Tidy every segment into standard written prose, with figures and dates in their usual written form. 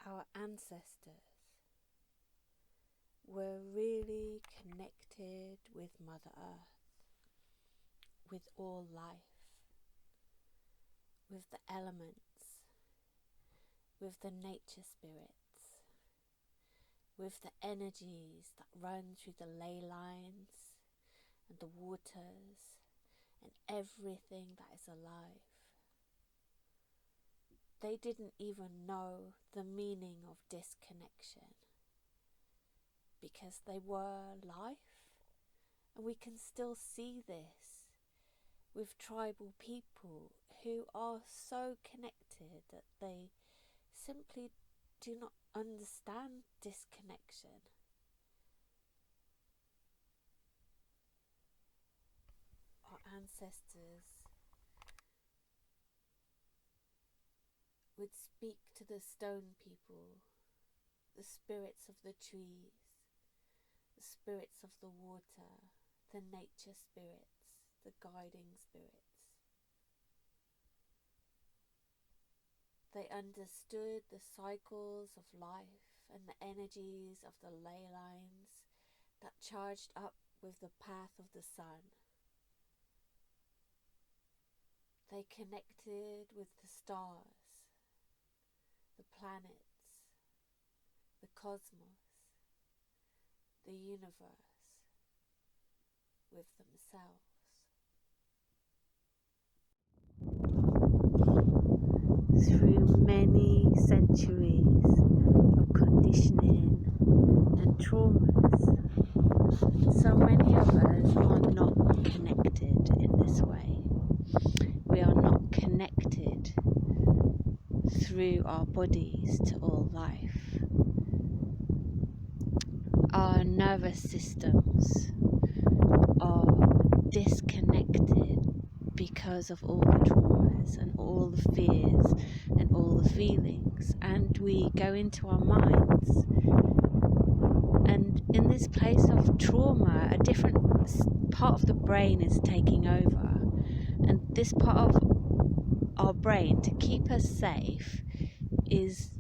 our ancestors were really connected with Mother Earth, with all life, with the elements, with the nature spirits, with the energies that run through the ley lines and the waters and everything that is alive. They didn't even know the meaning of disconnection because they were life, and we can still see this with tribal people who are so connected that they simply do not understand disconnection. Our ancestors would speak to the stone people, the spirits of the trees, the spirits of the water, the nature spirits, the guiding spirits. They understood the cycles of life and the energies of the ley lines that charged up with the path of the sun. They connected with the stars, the planets, the cosmos, the universe, with themselves. Through many centuries of conditioning and traumas, so many of us are not connected in this way. We are not connected through our bodies to all life. Our nervous systems are disconnected because of all the traumas and all the fears and all the feelings, and we go into our minds, and in this place of trauma a different part of the brain is taking over, and this part of our brain, to keep us safe, is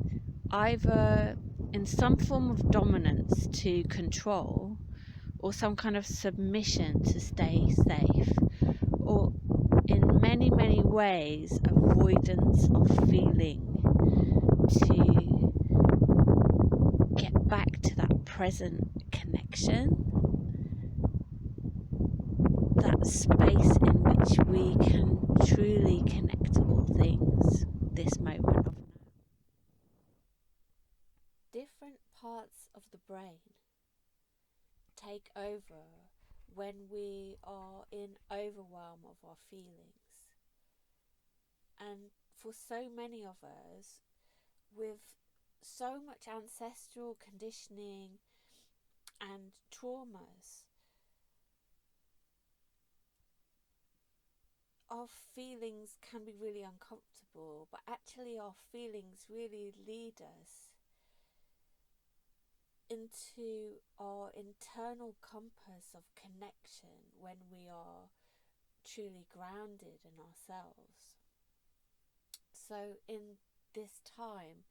either in some form of dominance to control, or some kind of submission to stay safe, or in many, many ways avoidance of feeling, to get back to that present connection, that space in which we can truly connect to all things, this moment of now. Different parts of the brain take over when we are in overwhelm of our feelings. And for so many of us, with so much ancestral conditioning and traumas, our feelings can be really uncomfortable, but actually our feelings really lead us into our internal compass of connection when we are truly grounded in ourselves. So in this time,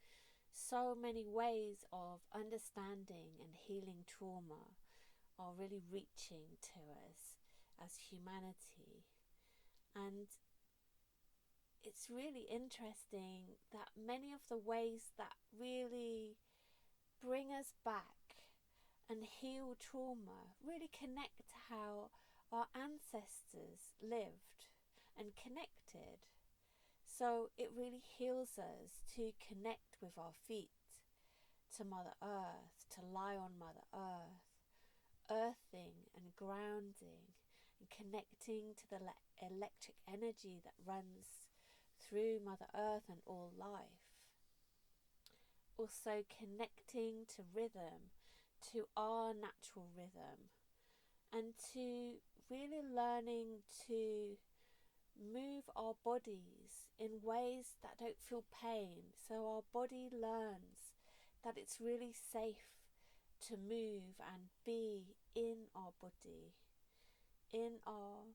so many ways of understanding and healing trauma are really reaching to us as humanity. And it's really interesting that many of the ways that really bring us back and heal trauma really connect to how our ancestors lived and connected. So it really heals us to connect with our feet to Mother Earth, to lie on Mother Earth, earthing and grounding and connecting to the electric energy that runs through Mother Earth and all life. Also connecting to rhythm, to our natural rhythm, and to really learning to move our bodies in ways that don't feel pain, so our body learns that it's really safe to move and be in our body, in our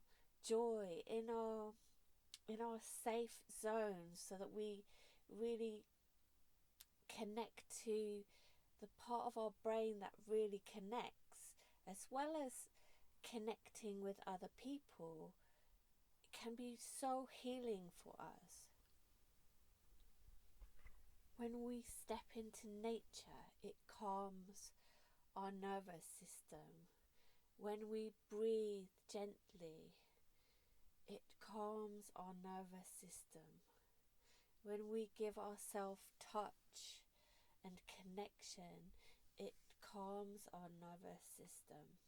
joy, in our safe zones, so that we really connect to the part of our brain that really connects, as well as connecting with other people, can be so healing for us. When we step into nature, it calms our nervous system. When we breathe gently, it calms our nervous system. When we give ourselves touch and connection, it calms our nervous system.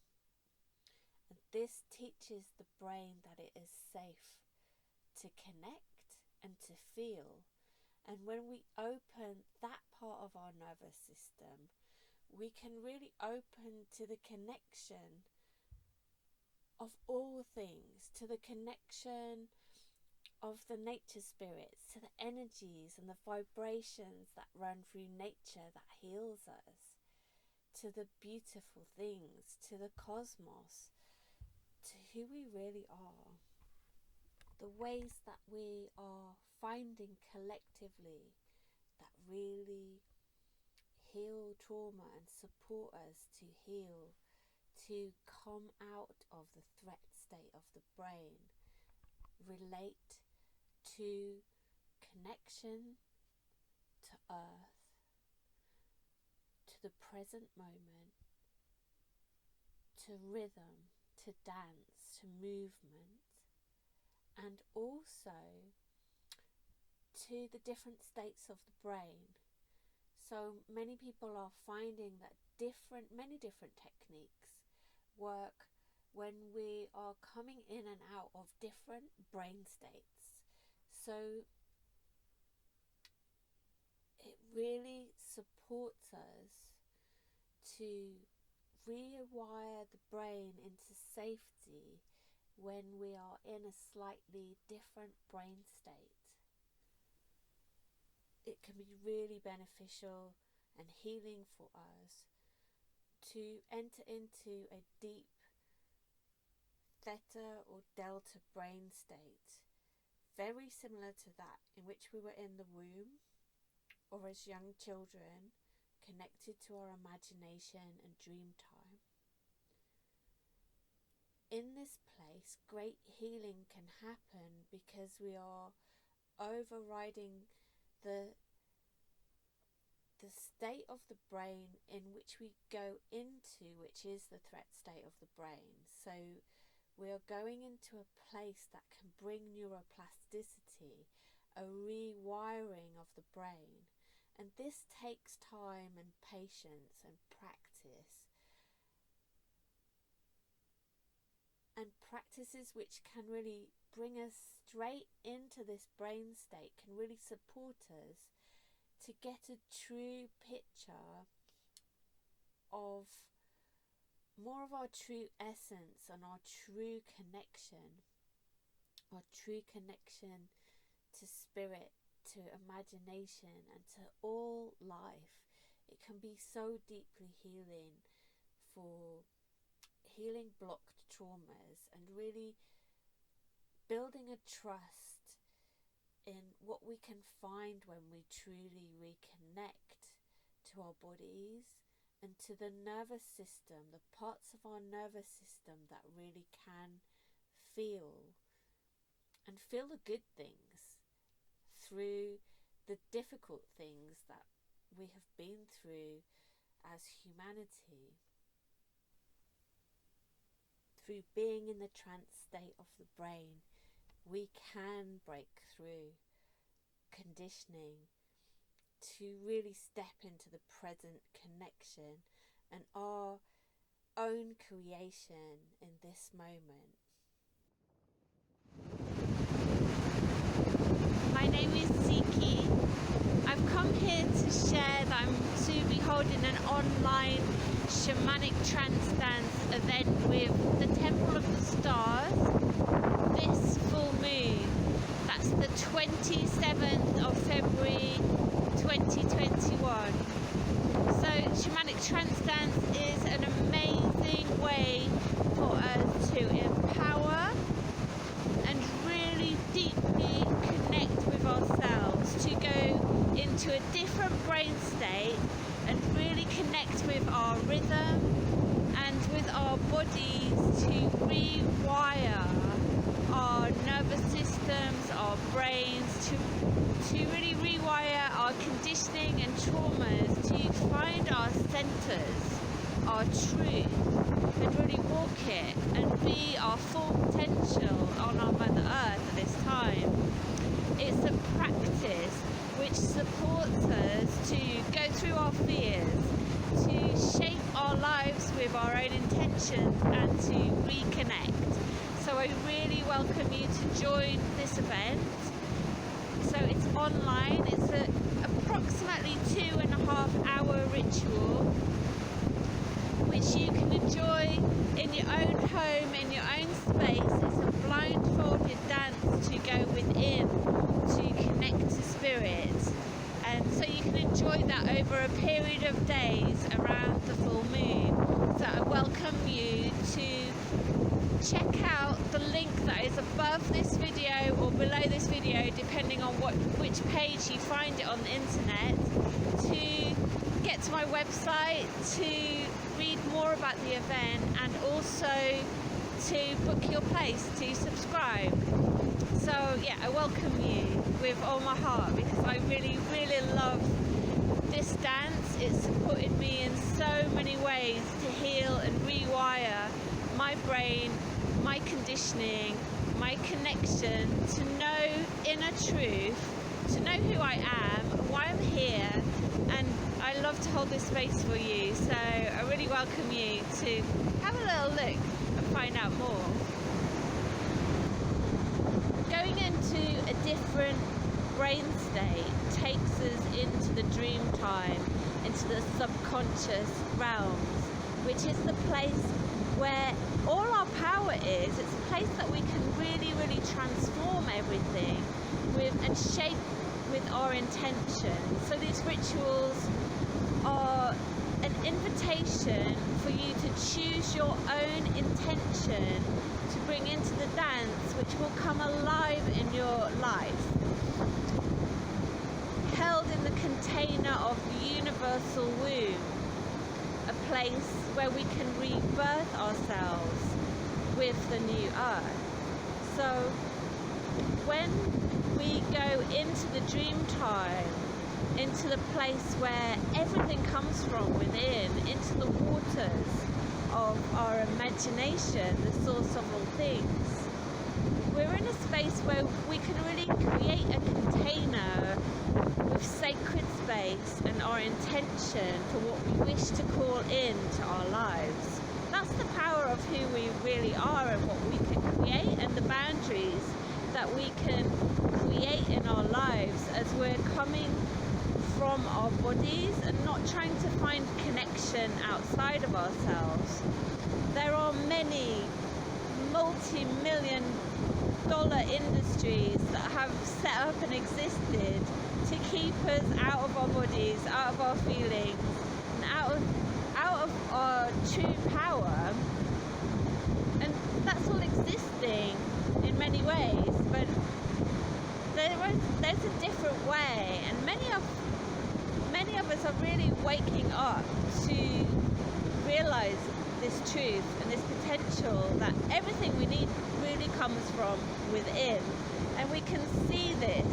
And this teaches the brain that it is safe to connect and to feel. And when we open that part of our nervous system, we can really open to the connection of all things, to the connection of the nature spirits, to the energies and the vibrations that run through nature that heals us, to the beautiful things, to the cosmos, to who we really are. The ways that we are finding collectively that really heal trauma and support us to heal, to come out of the threat state of the brain, relate to connection to earth, to the present moment, to rhythm, to dance, to movement, and also to the different states of the brain. So many people are finding that many different techniques work when we are coming in and out of different brain states. So it really supports us to rewire the brain into safety when we are in a slightly different brain state. It can be really beneficial and healing for us to enter into a deep theta or delta brain state, very similar to that in which we were in the womb or as young children, connected to our imagination and dream time. In this place, great healing can happen because we are overriding the state of the brain in which we go into, which is the threat state of the brain. So we are going into a place that can bring neuroplasticity, a rewiring of the brain. And this takes time and patience and practice. And practices which can really bring us straight into this brain state can really support us to get a true picture of more of our true essence and our true connection to spirit, to imagination, and to all life. It can be so deeply healing for healing blocked traumas and really building a trust in what we can find when we truly reconnect to our bodies and to the nervous system, the parts of our nervous system that really can feel the good things through the difficult things that we have been through as humanity. Through being in the trance state of the brain, we can break through conditioning to really step into the present connection and our own creation in this moment. My name is Siki. I've come here to share that I'm to be holding an online Shamanic Trance dance event with the Temple of the Stars this full moon. That's the 27th of February 2021. So Shamanic Trance dance is an amazing way for us to empower and really deeply connect with ourselves, to go into a different brain state to really rewire our conditioning and traumas, to find our centers, our truth, and really walk it and be our full potential on our Mother Earth at this time. It's a practice which supports us to go through our fears, to shape our lives with our own intentions, and to reconnect. So I really welcome you to join this event. So it's online, it's an approximately 2.5 hour ritual which you can enjoy in your own home, in your own space. It's a blindfolded dance to go within, to connect to spirit. And so you can enjoy that over a period of days around the full moon. So I welcome you to check out the link that is above this video or below this video, depending on which page you find it on the internet, to get to my website, to read more about the event, and also to book your place, to subscribe. So yeah, I welcome you with all my heart, because I really, really love this dance. It's supported me in so many ways to heal and rewire my brain, my conditioning, my connection, to know inner truth, to know who I am, why I'm here, and I love to hold this space for you. So I really welcome you to have a little look and find out more. Going into a different brain state takes us into the dream time, into the subconscious realms, which is the place where all our power is. It's a place that we can really, really transform everything with and shape with our intention. So these rituals are an invitation for you to choose your own intention to bring into the dance, which will come alive in your life. Held in the container of the universal womb, a place where we can rebirth ourselves with the new earth. So when we go into the dream time, into the place where everything comes from within, into the waters of our imagination, the source of all things, we're in a space where we can really create a container with sacred space and our intention for what we wish to call into our lives. That's the power of who we really are and what we can create, and the boundaries that we can create in our lives as we're coming from our bodies and not trying to find connection outside of ourselves. There are many multi-million dollar industries that have set up and existed to keep us out of our bodies, out of our feelings, and out of our true power. And that's all existing in many ways, but there's a different way, and many of us are really waking up to realize this truth and this potential that everything we need really comes from within. And we can see this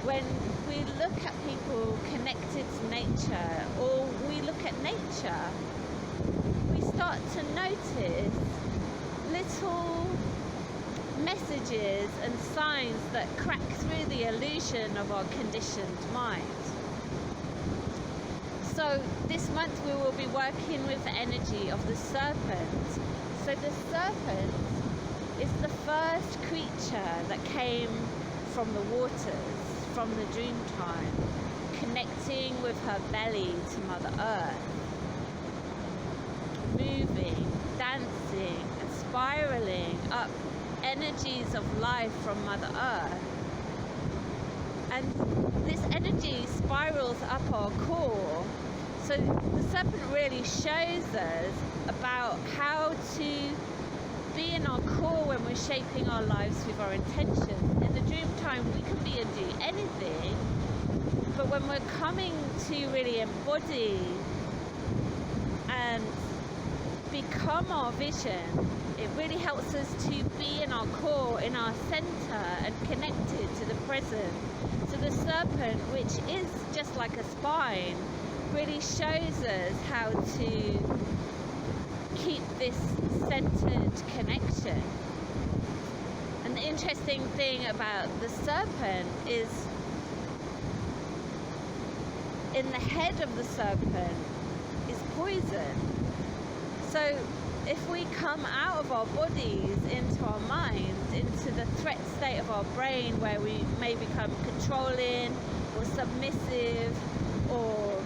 when we look at people connected to nature, or we look at nature. We start to notice little messages and signs that crack through the illusion of our conditioned mind. So this month we will be working with the energy of the serpent. So the serpent is the first creature that came from the waters, from the dream time, connecting with her belly to Mother Earth, moving, dancing and spiraling up energies of life from Mother Earth. And this energy spirals up our core. So the serpent really shows us about how to be in our core when we're shaping our lives with our intentions. In the dream time, we can be and do anything, but when we're coming to really embody and become our vision, it really helps us to be in our core, in our center, and connected to the present. So the serpent, which is just like a spine, really shows us how to keep this centered connection. And the interesting thing about the serpent is in the head of the serpent is poison. So if we come out of our bodies into our minds, into the threat state of our brain, where we may become controlling or submissive or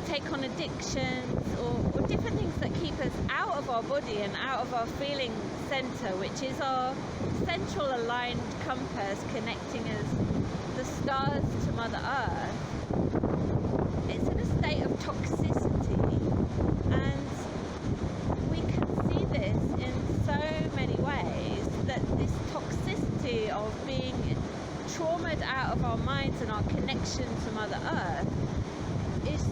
take on addictions or different things that keep us out of our body and out of our feeling center, which is our central aligned compass connecting us, the stars, to Mother Earth, it's in a state of toxicity. And we can see this in so many ways, that this toxicity of being traumatized out of our minds and our connection to Mother Earth is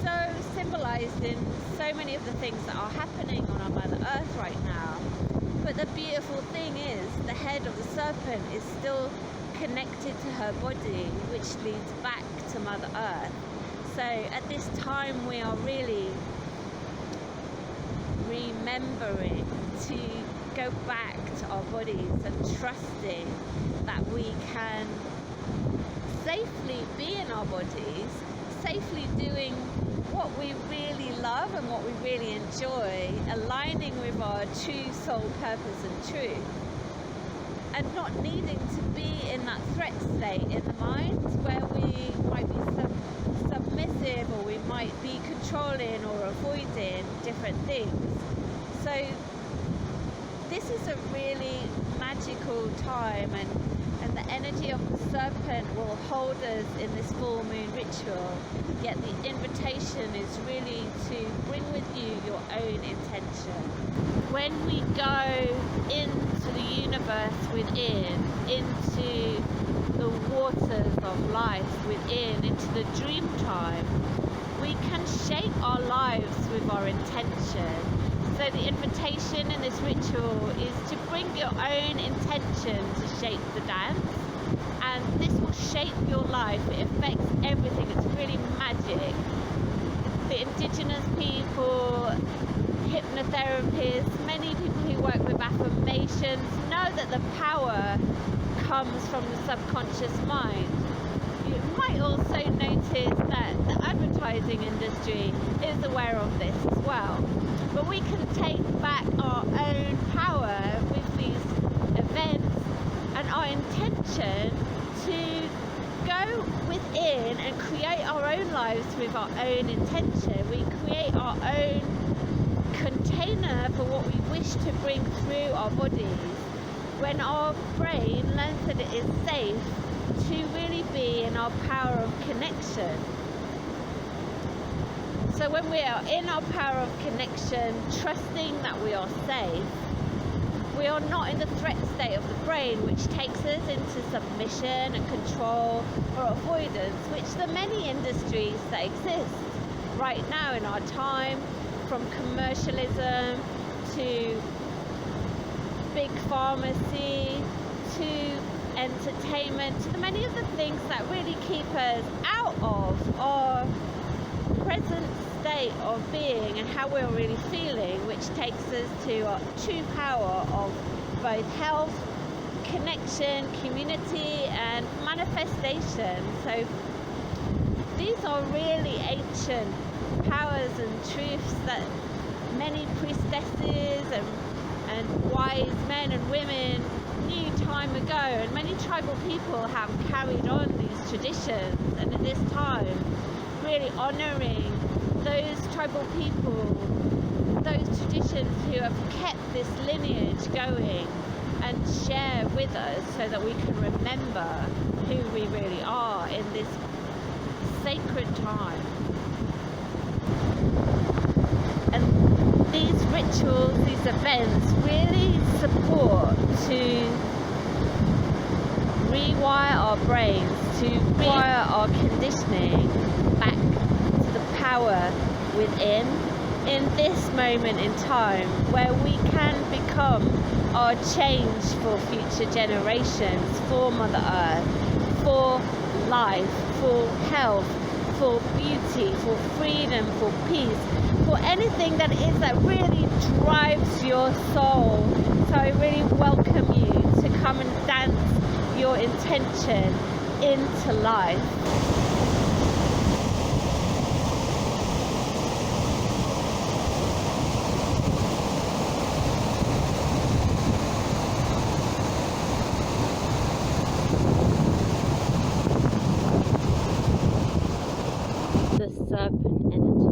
so symbolized in so many of the things that are happening on our Mother Earth right now. But the beautiful thing is, the head of the serpent is still connected to her body, which leads back to Mother Earth. So at this time we are really remembering to go back to our bodies and trusting that we can safely be in our bodies, safely doing what we really love and what we really enjoy, aligning with our true soul purpose and truth, and not needing to be in that threat state in the mind where we might be submissive, or we might be controlling or avoiding different things. So this is a really magical time, and the energy of the serpent will hold us in this full moon ritual. Yet the invitation is really to bring with you your own intention. When we go into the universe within, into the waters of life within, into the dream time, we can shape our lives with our intention. So the invitation in this ritual is to bring your own intention to shape the dance, and this will shape your life. It affects everything. It's really magic. The indigenous people, hypnotherapists, many people who work with affirmations know that the power comes from the subconscious mind. You might also notice that the advertising industry is aware of this as well. But we can take back our own power with these events and our intention to go within and create our own lives with our own intention. We create our own container for what we wish to bring through our bodies. When our brain learns that it is safe to really be in our power of connection. So when we are in our power of connection, trusting that we are safe, we are not in the threat state of the brain, which takes us into submission and control or avoidance, which the many industries that exist right now in our time, from commercialism to big pharmacy to entertainment, to the many of the things that really keep us out of our present state of being and how we're really feeling, which takes us to our true power of both health, connection, community and manifestation. So these are really ancient powers and truths that many priestesses and wise men and women knew time ago, and many tribal people have carried on these traditions, and in this time really honouring those tribal people, those traditions who have kept this lineage going, and share with us so that we can remember who we really are in this sacred time. And these rituals, these events really support to rewire our brains, to rewire our conditioning back to the power within in this moment in time, where we can become our change for future generations, for Mother Earth, for life, for health, for beauty, for freedom, for peace, for anything that it is that really drives your soul. So I really welcome you to come and dance your intention into life. The serpent energy,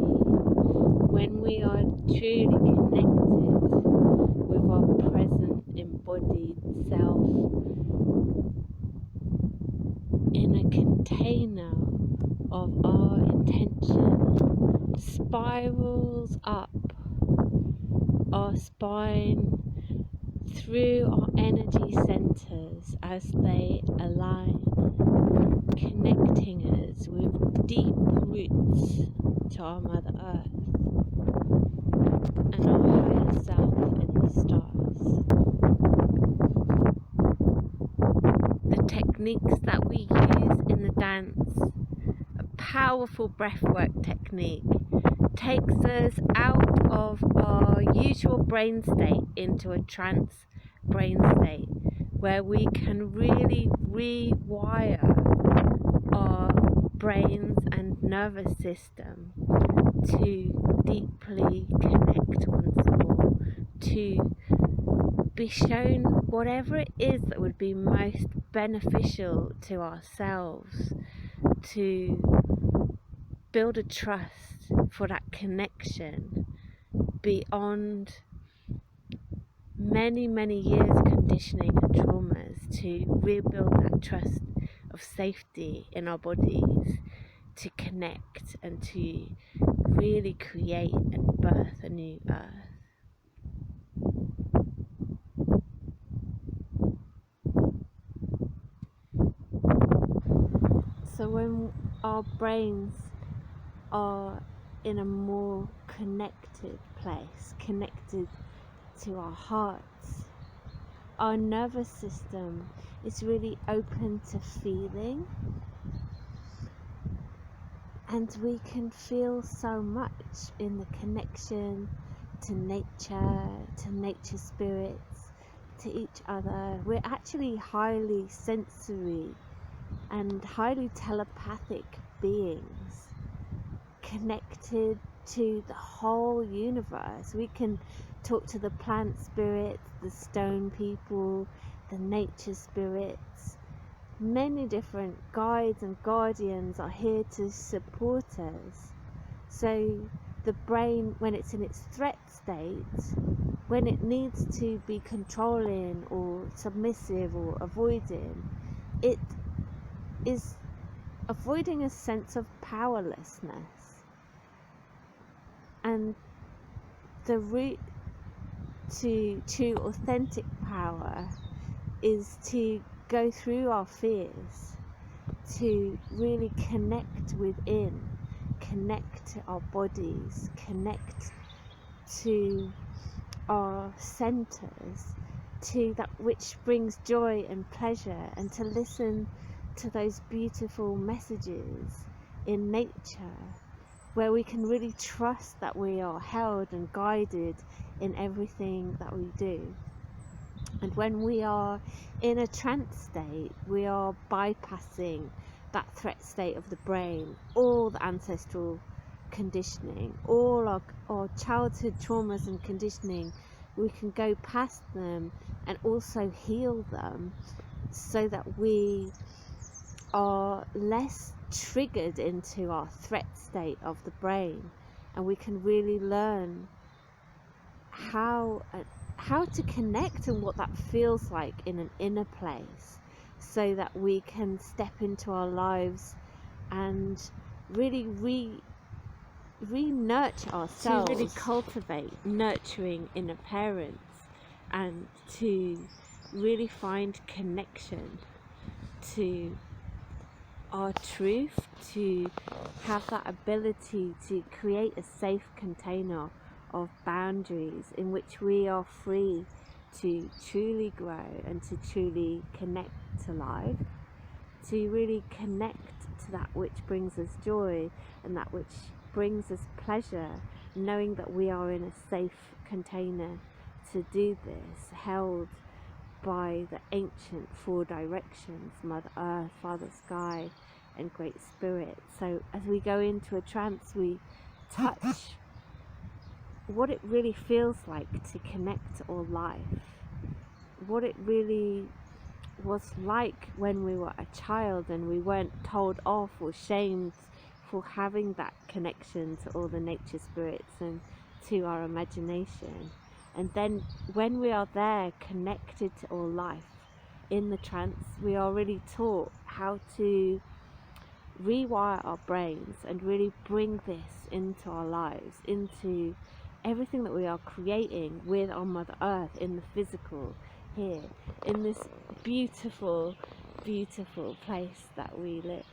when we are truly connected with our present embodied self in a container of our intention, spirals up our spine through our energy centers as they align, connecting us with deep roots to our Mother Earth and our higher self in the stars. The techniques that we use in the dance, a powerful breathwork technique, takes us out of our usual brain state into a trance brain state where we can really rewire our brains and nervous system to deeply connect once more, to be shown whatever it is that would be most beneficial to ourselves, to build a trust for that connection beyond many years conditioning and traumas, to rebuild that trust of safety in our bodies, to connect and to really create and birth a new earth. So when our brains are in a more connected place, connected to our hearts, our nervous system is really open to feeling, and we can feel so much in the connection to nature spirits, to each other. We're actually highly sensory and highly telepathic beings, connected to the whole universe. We can talk to the plant spirits, the stone people, the nature spirits. Many different guides and guardians are here to support us. So the brain, when it's in its threat state, when it needs to be controlling or submissive or avoiding, it is avoiding a sense of powerlessness. And the route to true authentic power is to go through our fears, to really connect within, connect to our bodies, connect to our centers, to that which brings joy and pleasure, and to listen to those beautiful messages in nature, where we can really trust that we are held and guided in everything that we do. And when we are in a trance state, we are bypassing that threat state of the brain, all the ancestral conditioning, all our childhood traumas and conditioning. We can go past them and also heal them, so that we are less triggered into our threat state of the brain, and we can really learn how to connect and what that feels like in an inner place, so that we can step into our lives and really re-nurture ourselves, to really cultivate nurturing inner parents, and to really find connection to our truth, to have that ability to create a safe container of boundaries in which we are free to truly grow and to truly connect to life. to really connect to that which brings us joy and that which brings us pleasure, knowing that we are in a safe container to do this, held by the ancient four directions, Mother Earth, Father Sky, and Great Spirit. So as we go into a trance, we touch what it really feels like to connect to all life, what it really was like when we were a child and we weren't told off or shamed for having that connection to all the nature spirits and to our imagination. And then when we are there connected to all life in the trance, we are really taught how to rewire our brains and really bring this into our lives, into everything that we are creating with our Mother Earth in the physical here, in this beautiful, beautiful place that we live.